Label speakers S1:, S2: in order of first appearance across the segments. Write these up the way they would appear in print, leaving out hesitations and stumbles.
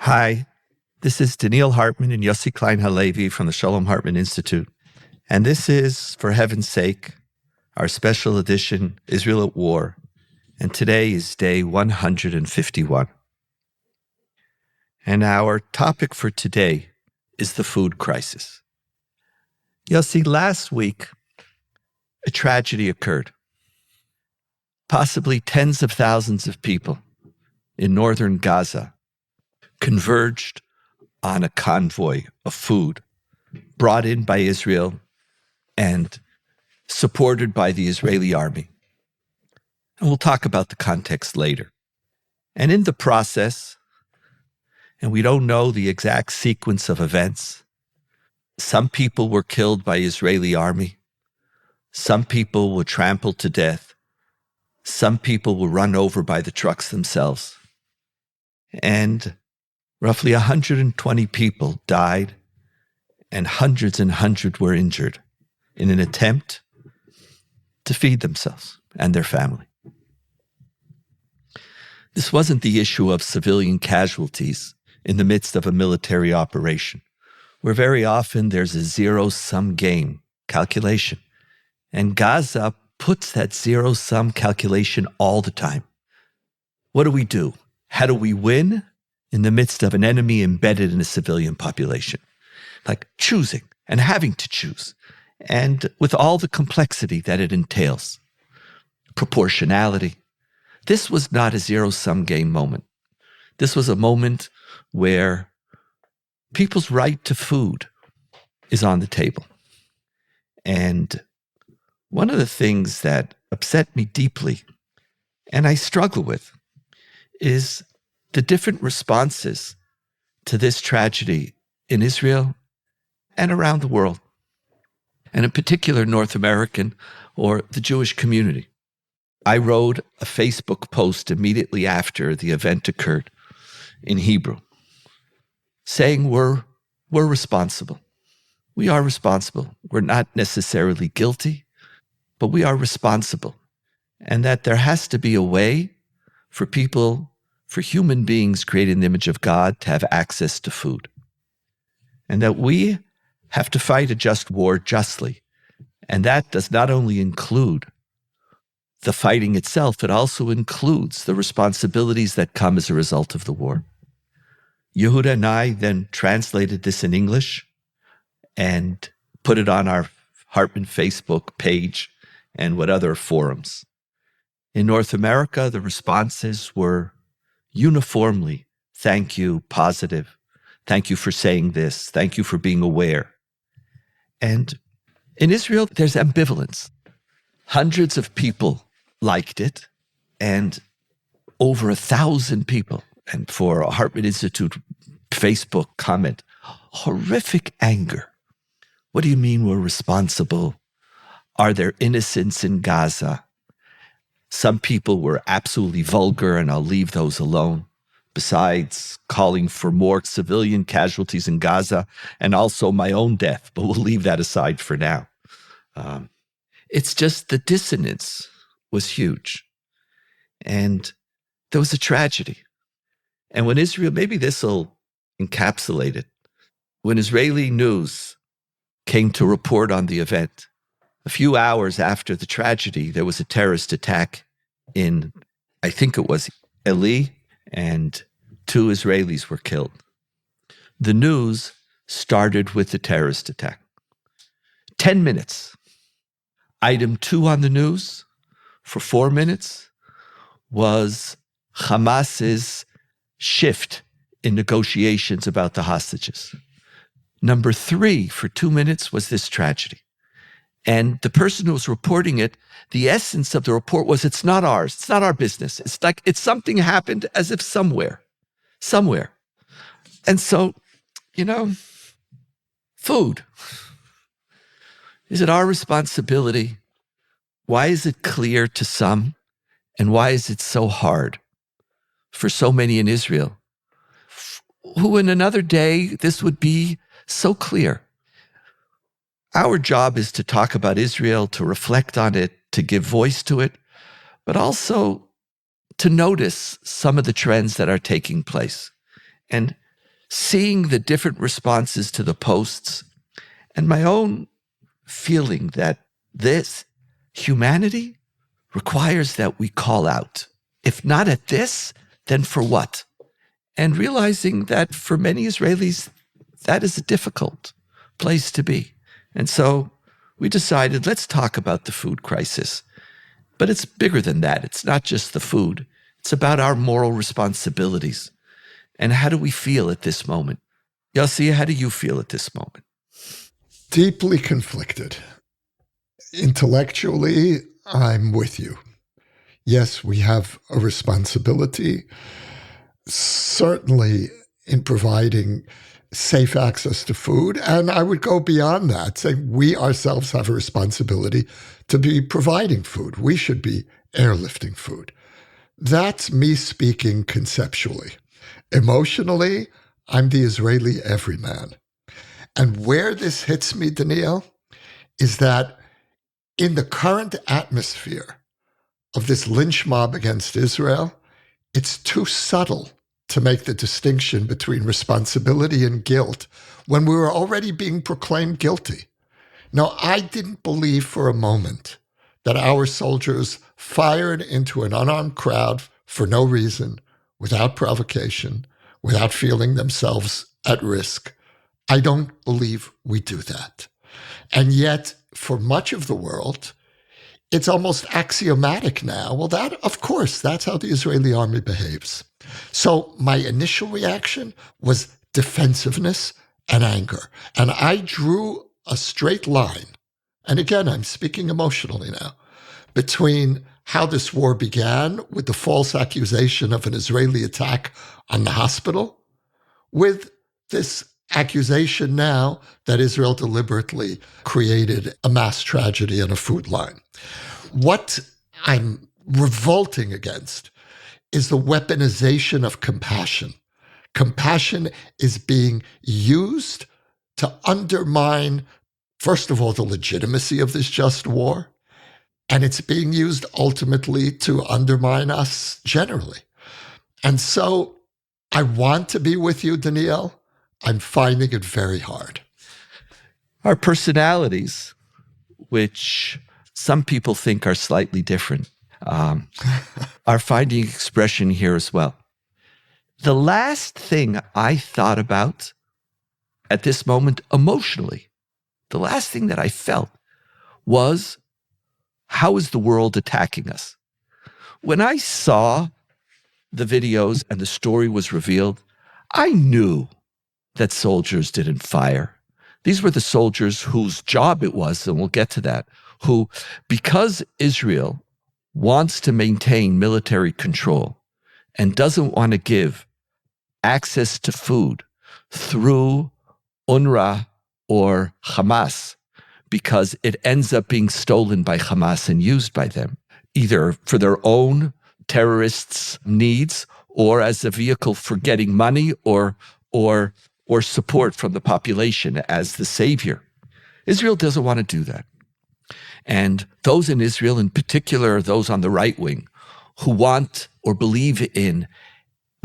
S1: Hi, this is Donniel Hartman and Yossi Klein Halevi from the Shalom Hartman Institute. And this is, for heaven's sake, our special edition, Israel at War. And today is day 151. And our topic for today is the food crisis. Yossi, last week, a tragedy occurred. Possibly tens of thousands of people in northern Gaza converged on a convoy of food brought in by Israel and supported by the Israeli army. And we'll talk about the context later. And in the process, and we don't know the exact sequence of events, some people were killed by Israeli army. Some people were trampled to death. Some people were run over by the trucks themselves. And roughly 120 people died, and hundreds were injured in an attempt to feed themselves and their family. This wasn't the issue of civilian casualties in the midst of a military operation, where very often there's a zero-sum game calculation. And Gaza puts that zero-sum calculation all the time. What do? How do we win in the midst of an enemy embedded in a civilian population? Like choosing and having to choose, and with all the complexity that it entails. Proportionality. This was not a zero-sum game moment. This was a moment where people's right to food is on the table. And one of the things that upset me deeply, and I struggle with, is the different responses to this tragedy in Israel and around the world, and in particular North American or the Jewish community. I wrote a Facebook post immediately after the event occurred in Hebrew, saying we're responsible. We are responsible. We're not necessarily guilty, but we are responsible. And that there has to be a way for people, for human beings created in the image of God, to have access to food. And that we have to fight a just war justly. And that does not only include the fighting itself, it also includes the responsibilities that come as a result of the war. Yehuda and I then translated this in English and put it on our Hartman Facebook page and what other forums. In North America, the responses were uniformly, thank you, positive. Thank you for saying this. Thank you for being aware. And in Israel, there's ambivalence. Hundreds of people liked it, and over 1,000 people, and for a Hartman Institute Facebook comment, horrific anger. What do you mean we're responsible? Are there innocents in Gaza? Some people were absolutely vulgar, and I'll leave those alone. Besides calling for more civilian casualties in Gaza and also my own death, but we'll leave that aside for now. It's just the dissonance was huge. And there was a tragedy. And when Israel, maybe this will encapsulate it, when Israeli news came to report on the event, a few hours after the tragedy, there was a terrorist attack in, I think it was Eli, and 2 Israelis were killed. The news started with the terrorist attack. 10 minutes. Item 2 on the news for 4 minutes was Hamas's shift in negotiations about the hostages. Number 3 for 2 minutes was this tragedy. And the person who was reporting it, the essence of the report was, it's not ours. It's not our business. It's like it's something happened as if somewhere. And so, food. Is it our responsibility? Why is it clear to some? And why is it so hard for so many in Israel, who in another day, this would be so clear? Our job is to talk about Israel, to reflect on it, to give voice to it, but also to notice some of the trends that are taking place. And seeing the different responses to the posts, and my own feeling that this humanity requires that we call out. If not at this, then for what? And realizing that for many Israelis, that is a difficult place to be. And so we decided, let's talk about the food crisis. But it's bigger than that. It's not just the food. It's about our moral responsibilities. And how do we feel at this moment? Yossi, how do you feel at this moment?
S2: Deeply conflicted. Intellectually, I'm with you. Yes, we have a responsibility, certainly in providing safe access to food. And I would go beyond that, saying we ourselves have a responsibility to be providing food. We should be airlifting food. That's me speaking conceptually. Emotionally, I'm the Israeli everyman. And where this hits me, Donniel, is that in the current atmosphere of this lynch mob against Israel, it's too subtle to make the distinction between responsibility and guilt when we were already being proclaimed guilty. Now, I didn't believe for a moment that our soldiers fired into an unarmed crowd for no reason, without provocation, without feeling themselves at risk. I don't believe we do that. And yet, for much of the world, it's almost axiomatic now. Well, that, of course, that's how the Israeli army behaves. So my initial reaction was defensiveness and anger. And I drew a straight line, and again, I'm speaking emotionally now, between how this war began with the false accusation of an Israeli attack on the hospital, with this accusation now that Israel deliberately created a mass tragedy and a food line. What I'm revolting against is the weaponization of compassion. Compassion is being used to undermine, first of all, the legitimacy of this just war, and it's being used ultimately to undermine us generally. And so I want to be with you, Donniel. I'm finding it very hard.
S1: Our personalities, which some people think are slightly different, are finding expression here as well. The last thing I thought about at this moment emotionally, the last thing that I felt was, how is the world attacking us? When I saw the videos and the story was revealed, I knew that soldiers didn't fire. These were the soldiers whose job it was, and we'll get to that, who, because Israel wants to maintain military control and doesn't want to give access to food through UNRWA or Hamas, because it ends up being stolen by Hamas and used by them, either for their own terrorists' needs or as a vehicle for getting money or support from the population as the savior. Israel doesn't want to do that. And those in Israel, in particular, those on the right wing, who want or believe in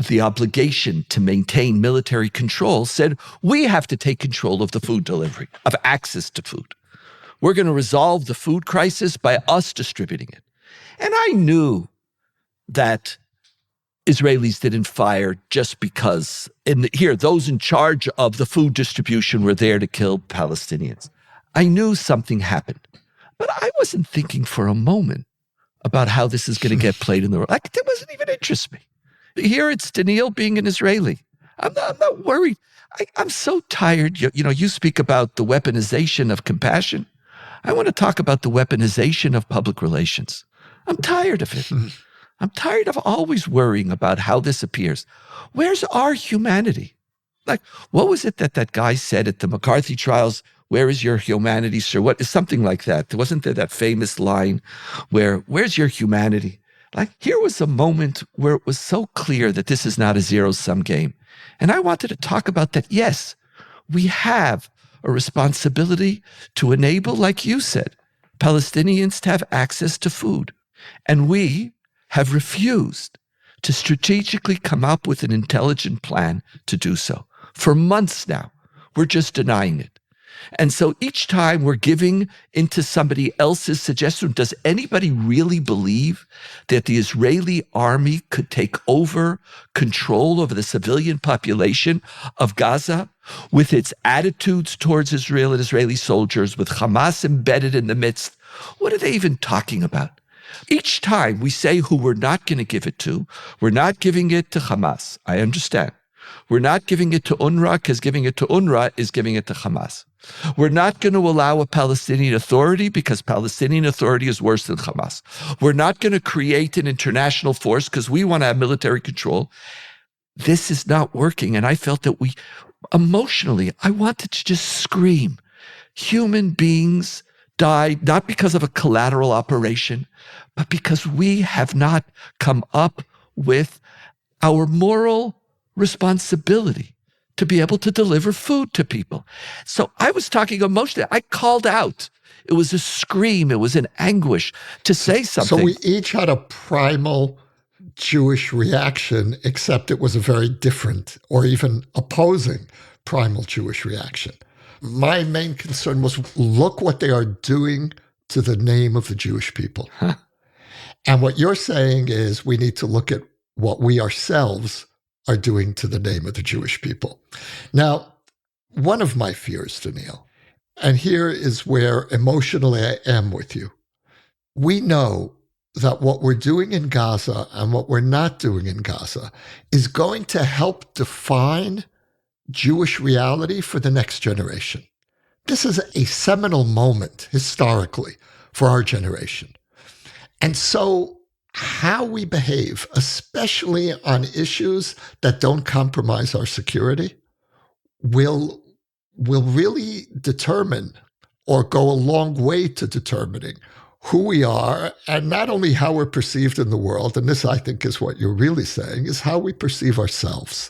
S1: the obligation to maintain military control, said, we have to take control of the food delivery, of access to food. We're going to resolve the food crisis by us distributing it. And I knew that Israelis didn't fire just because, those in charge of the food distribution were there to kill Palestinians. I knew something happened, but I wasn't thinking for a moment about how this is going to get played in the world. That doesn't even interest me. Here it's Donniel being an Israeli. I'm not worried. I'm so tired. You speak about the weaponization of compassion. I want to talk about the weaponization of public relations. I'm tired of it. I'm tired of always worrying about how this appears. Where's our humanity? Like, what was it that guy said at the McCarthy trials? Where is your humanity, sir? What is something like that? Wasn't there that famous line where's your humanity? Like, here was a moment where it was so clear that this is not a zero-sum game. And I wanted to talk about that. Yes, we have a responsibility to enable, like you said, Palestinians to have access to food. And we have refused to strategically come up with an intelligent plan to do so. For months now, we're just denying it. And so each time we're giving into somebody else's suggestion, does anybody really believe that the Israeli army could take over control over the civilian population of Gaza with its attitudes towards Israel and Israeli soldiers, with Hamas embedded in the midst? What are they even talking about? Each time we say who we're not going to give it to, we're not giving it to Hamas. I understand. We're not giving it to UNRWA because giving it to UNRWA is giving it to Hamas. We're not going to allow a Palestinian Authority because Palestinian Authority is worse than Hamas. We're not going to create an international force because we want to have military control. This is not working. And I felt that emotionally, I wanted to just scream. Human beings died not because of a collateral operation, but because we have not come up with our moral responsibility to be able to deliver food to people. So I was talking emotionally. I called out. It was a scream. It was an anguish to say something.
S2: So we each had a primal Jewish reaction, except it was a very different or even opposing primal Jewish reaction. My main concern was, look what they are doing to the name of the Jewish people.
S1: Huh.
S2: And what you're saying is we need to look at what we ourselves are doing to the name of the Jewish people. Now, one of my fears, Donniel, and here is where emotionally I am with you. We know that what we're doing in Gaza and what we're not doing in Gaza is going to help define Jewish reality for the next generation. This is a seminal moment historically for our generation. And so how we behave, especially on issues that don't compromise our security, will really determine or go a long way to determining who we are, and not only how we're perceived in the world, and this I think is what you're really saying, is how we perceive ourselves.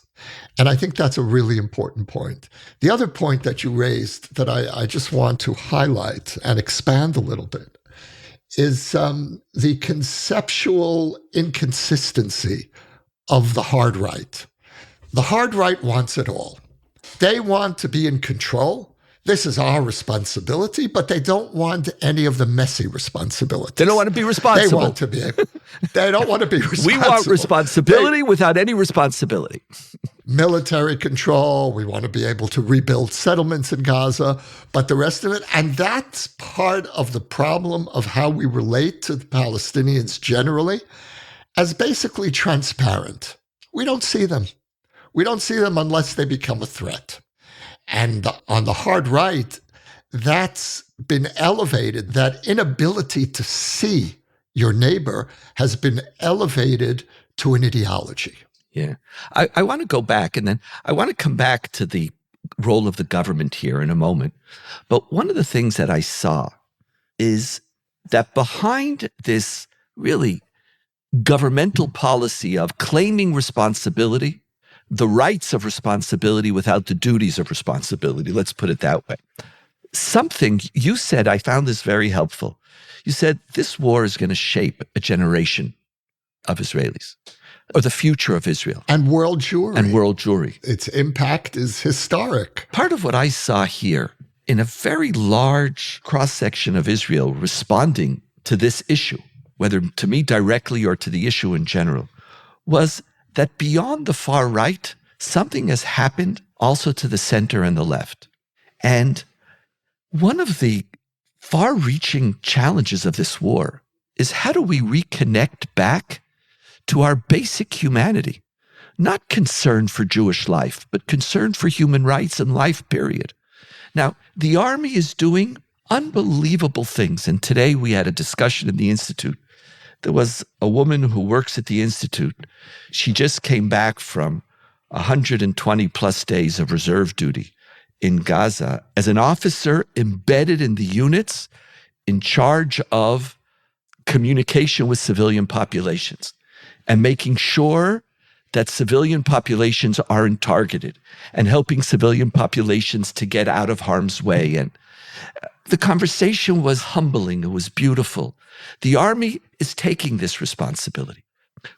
S2: And I think that's a really important point. The other point that you raised that I just want to highlight and expand a little bit is the conceptual inconsistency of the hard right. The hard right wants it all. They want to be in control. This is our responsibility, but they don't want any of the messy responsibilities.
S1: They don't want to be responsible.
S2: They want to be. They don't want to be responsible.
S1: We want responsibility without any responsibility.
S2: Military control. We want to be able to rebuild settlements in Gaza, but the rest of it, and that's part of the problem of how we relate to the Palestinians generally, as basically transparent. We don't see them. We don't see them unless they become a threat. And on the hard right, that's been elevated. That inability to see your neighbor has been elevated to an ideology.
S1: Yeah. I want to go back, and then I want to come back to the role of the government here in a moment. But one of the things that I saw is that behind this really governmental policy of claiming responsibility, the rights of responsibility without the duties of responsibility, let's put it that way. Something you said, I found this very helpful. You said this war is going to shape a generation of Israelis, or the future of Israel.
S2: And world Jewry. Its impact is historic.
S1: Part of what I saw here in a very large cross-section of Israel responding to this issue, whether to me directly or to the issue in general, was that beyond the far right, something has happened also to the center and the left. And one of the far-reaching challenges of this war is, how do we reconnect back to our basic humanity? Not concern for Jewish life, but concern for human rights and life, period. Now, the army is doing unbelievable things. And today we had a discussion in the Institute. There was a woman who works at the Institute. She just came back from 120 plus days of reserve duty in Gaza as an officer embedded in the units in charge of communication with civilian populations and making sure that civilian populations aren't targeted and helping civilian populations to get out of harm's way. And the conversation was humbling. It was beautiful. The army is taking this responsibility.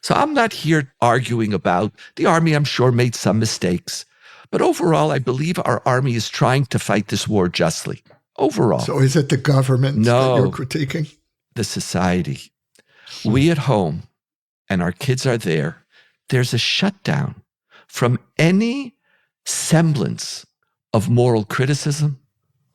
S1: So I'm not here arguing about the army. I'm sure made some mistakes, But overall, I believe our army is trying to fight this war justly. Overall.
S2: So is it the government that you're critiquing?
S1: The society. We at home, and our kids are there, there's a shutdown from any semblance of moral criticism,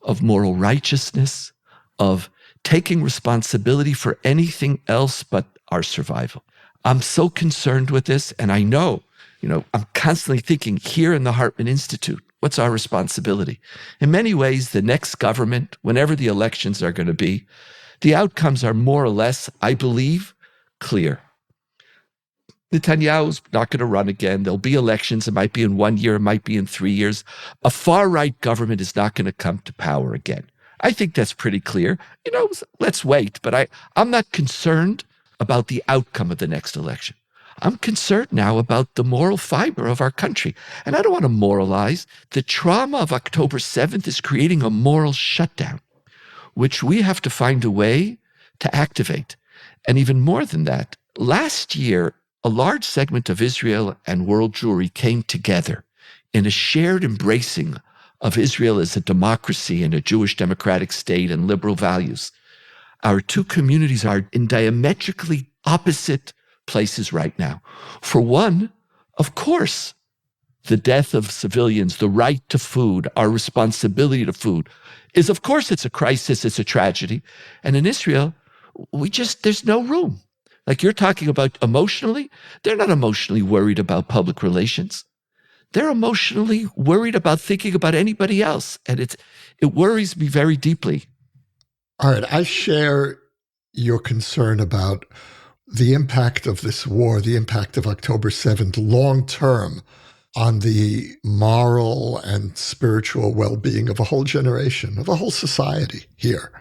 S1: of moral righteousness, of taking responsibility for anything else but our survival. I'm so concerned with this, and I know, I'm constantly thinking here in the Hartman Institute, what's our responsibility? In many ways, the next government, whenever the elections are going to be, the outcomes are more or less, I believe, clear. Netanyahu's not going to run again. There'll be elections. It might be in 1 year. It might be in 3 years. A far-right government is not going to come to power again. I think that's pretty clear. Let's wait. But I'm not concerned about the outcome of the next election. I'm concerned now about the moral fiber of our country. And I don't want to moralize. The trauma of October 7th is creating a moral shutdown, which we have to find a way to activate. And even more than that, last year, a large segment of Israel and world Jewry came together in a shared embracing of Israel as a democracy and a Jewish democratic state and liberal values. Our two communities are in diametrically opposite places right now. For one, of course, the death of civilians, the right to food, our responsibility to food is, of course, it's a crisis, it's a tragedy. And in Israel, there's no room. Like you're talking about emotionally, they're not emotionally worried about public relations. They're emotionally worried about thinking about anybody else. And it worries me very deeply.
S2: All right. I share your concern about the impact of this war, the impact of October 7th, long term on the moral and spiritual well-being of a whole generation, of a whole society here.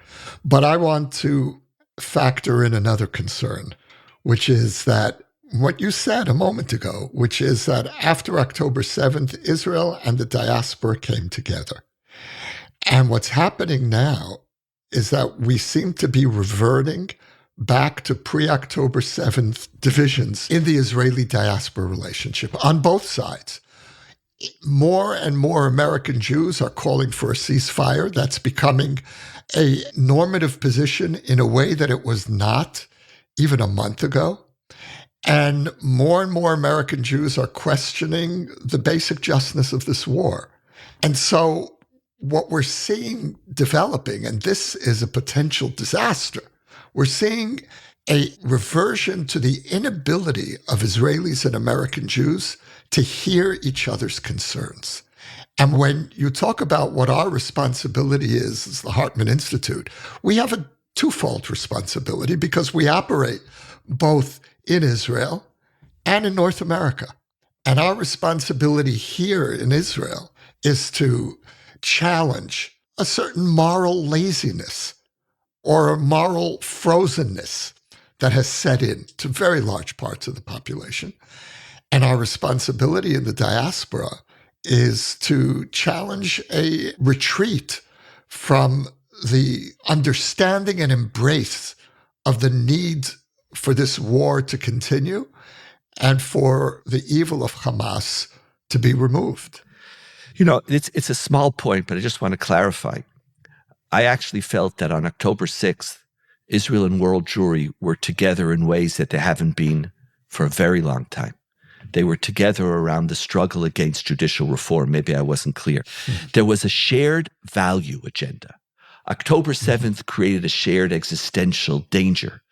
S2: But I want to factor in another concern, which is that what you said a moment ago, which is that after October 7th, Israel and the diaspora came together. And what's happening now is that we seem to be reverting back to pre-October 7th divisions in the Israeli diaspora relationship on both sides. More and more American Jews are calling for a ceasefire. That's becoming a normative position in a way that it was not even a month ago. And more American Jews are questioning the basic justness of this war. And so what we're seeing developing, and this is a potential disaster, we're seeing a reversion to the inability of Israelis and American Jews to hear each other's concerns. And when you talk about what our responsibility is as the Hartman Institute, we have a twofold responsibility because we operate both in Israel and in North America. And our responsibility here in Israel is to challenge a certain moral laziness or a moral frozenness that has set in to very large parts of the population. And our responsibility in the diaspora is to challenge a retreat from the understanding and embrace of the need for this war to continue and for the evil of Hamas to be removed.
S1: It's a small point, but I just want to clarify. I actually felt that on October 6th, Israel and world Jewry were together in ways that they haven't been for a very long time. They were together around the struggle against judicial reform. Maybe I wasn't clear. There was a shared value agenda. October 7th created a shared existential danger.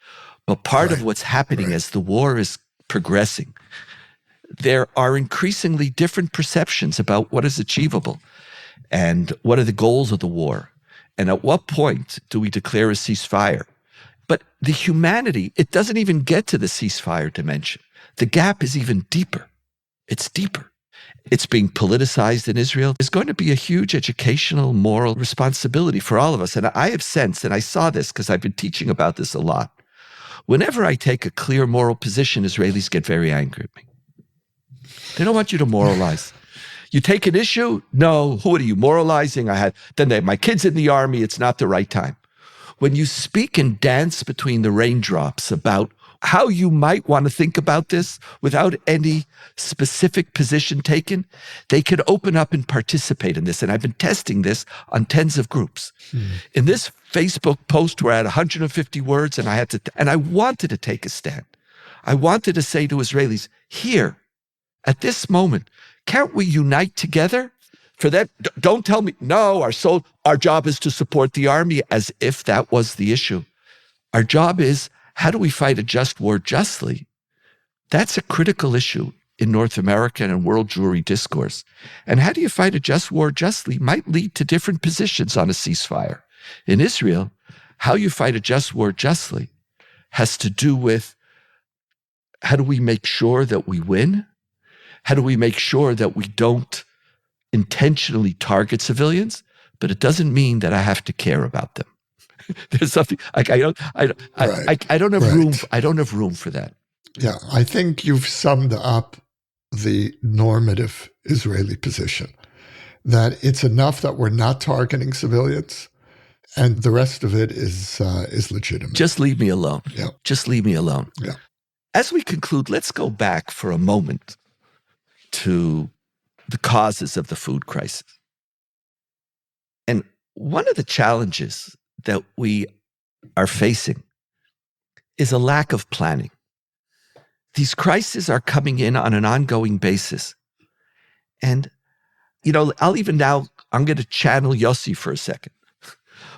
S1: But part of what's happening as the war is progressing, there are increasingly different perceptions about what is achievable and what are the goals of the war. And at what point do we declare a ceasefire? But the humanity, it doesn't even get to the ceasefire dimension. The gap is even deeper. It's deeper. It's being politicized in Israel. It's going to be a huge educational, moral responsibility for all of us. And I have sensed, and I saw this because I've been teaching about this a lot. Whenever I take a clear moral position, Israelis get very angry at me. They don't want you to moralize. You take an issue? No. What are you moralizing? My kid's in the army. It's not the right time. When you speak and dance between the raindrops about how you might want to think about this without any specific position taken, they could open up and participate in this. And I've been testing this on tens of groups. In this Facebook post where I had 150 words and I wanted to take a stand. I wanted to say to Israelis, here, at this moment, can't we unite together? For that, don't tell me, no, our job is to support the army, as if that was the issue. Our job is, how do we fight a just war justly? That's a critical issue in North American and world Jewry discourse. And how do you fight a just war justly might lead to different positions on a ceasefire. In Israel, how you fight a just war justly has to do with, how do we make sure that we win? How do we make sure that we don't intentionally target civilians? But it doesn't mean that I have to care about them. There's something I don't have room. I don't have room for that.
S2: Yeah, I think you've summed up the normative Israeli position, that it's enough that we're not targeting civilians, and the rest of it is legitimate.
S1: Just leave me alone.
S2: Yeah.
S1: Just leave me alone.
S2: Yeah.
S1: As we conclude, let's go back for a moment to the causes of the food crisis. And one of the challenges that we are facing is a lack of planning. These crises are coming in on an ongoing basis. And, I'm going to channel Yossi for a second.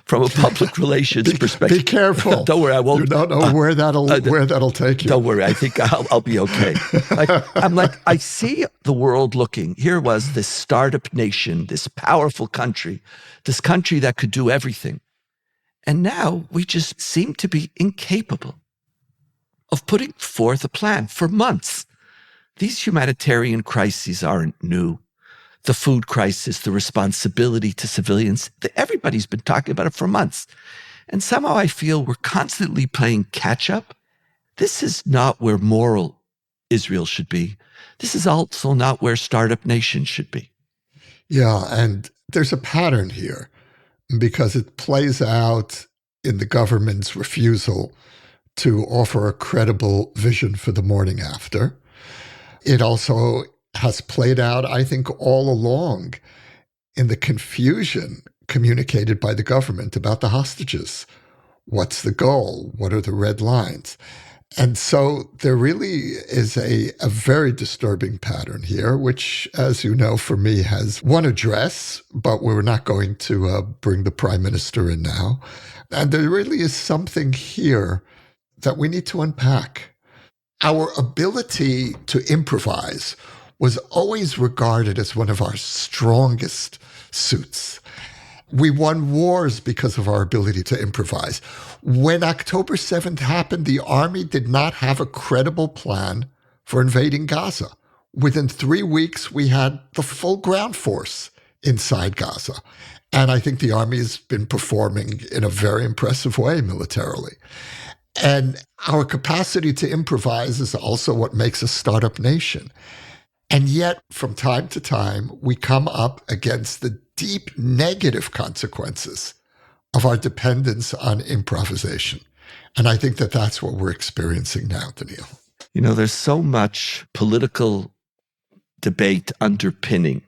S1: From a public relations perspective.
S2: Be careful.
S1: Don't worry, I won't.
S2: You don't know where that'll take you.
S1: Don't worry, I think I'll be okay. I see the world looking. Here was this startup nation, this powerful country, this country that could do everything. And now we just seem to be incapable of putting forth a plan for months. These humanitarian crises aren't new. The food crisis, the responsibility to civilians, everybody's been talking about it for months. And somehow I feel we're constantly playing catch up. This is not where moral Israel should be. This is also not where startup nation should be.
S2: Yeah, and there's a pattern here because it plays out in the government's refusal to offer a credible vision for the morning after. It also has played out, I think, all along in the confusion communicated by the government about the hostages. What's the goal? What are the red lines? And so there really is a very disturbing pattern here, which, as you know, for me has one address, but we're not going to bring the prime minister in now. And there really is something here that we need to unpack. Our ability to improvise was always regarded as one of our strongest suits. We won wars because of our ability to improvise. When October 7th happened, the army did not have a credible plan for invading Gaza. Within 3 weeks, we had the full ground force inside Gaza. And I think the army has been performing in a very impressive way militarily. And our capacity to improvise is also what makes a startup nation. And yet, from time to time, we come up against the deep negative consequences of our dependence on improvisation. And I think that that's what we're experiencing now, Donniel.
S1: There's so much political debate underpinning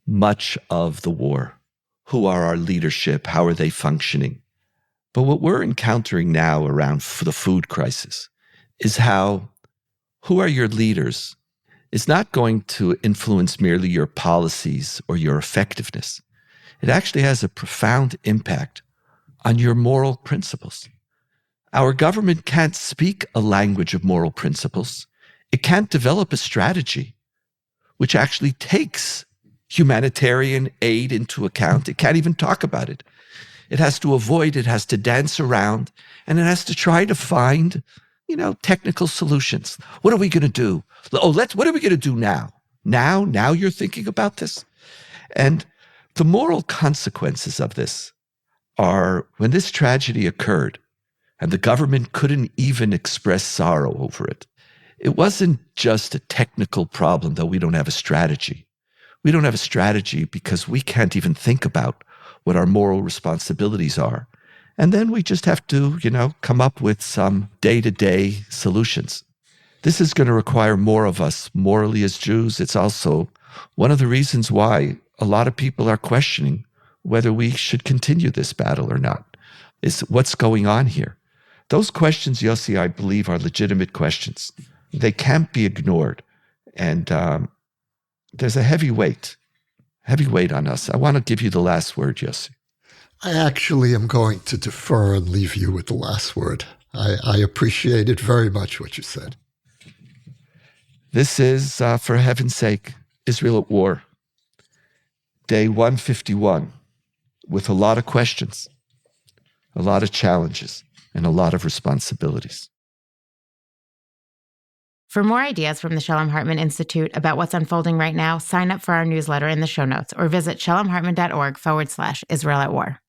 S1: much of the war. Who are our leadership? How are they functioning? But what we're encountering now around the food crisis is who are your leaders? Is not going to influence merely your policies or your effectiveness. It actually has a profound impact on your moral principles. Our government can't speak a language of moral principles. It can't develop a strategy which actually takes humanitarian aid into account. It can't even talk about it. It has to avoid, it has to dance around, and it has to try to find technical solutions. What are we going to do? What are we going to do now? Now you're thinking about this? And the moral consequences of this are when this tragedy occurred and the government couldn't even express sorrow over it. It wasn't just a technical problem that we don't have a strategy. We don't have a strategy because we can't even think about what our moral responsibilities are. And then we just have to, come up with some day-to-day solutions. This is going to require more of us morally as Jews. It's also one of the reasons why a lot of people are questioning whether we should continue this battle or not, is what's going on here. Those questions, Yossi, I believe, are legitimate questions. They can't be ignored. And there's a heavy weight on us. I want to give you the last word, Yossi.
S2: I actually am going to defer and leave you with the last word. I appreciated very much what you said.
S1: This is, for heaven's sake, Israel at War. Day 151, with a lot of questions, a lot of challenges, and a lot of responsibilities.
S3: For more ideas from the Shalom Hartman Institute about what's unfolding right now, sign up for our newsletter in the show notes or visit shalomhartman.org/Israel at War.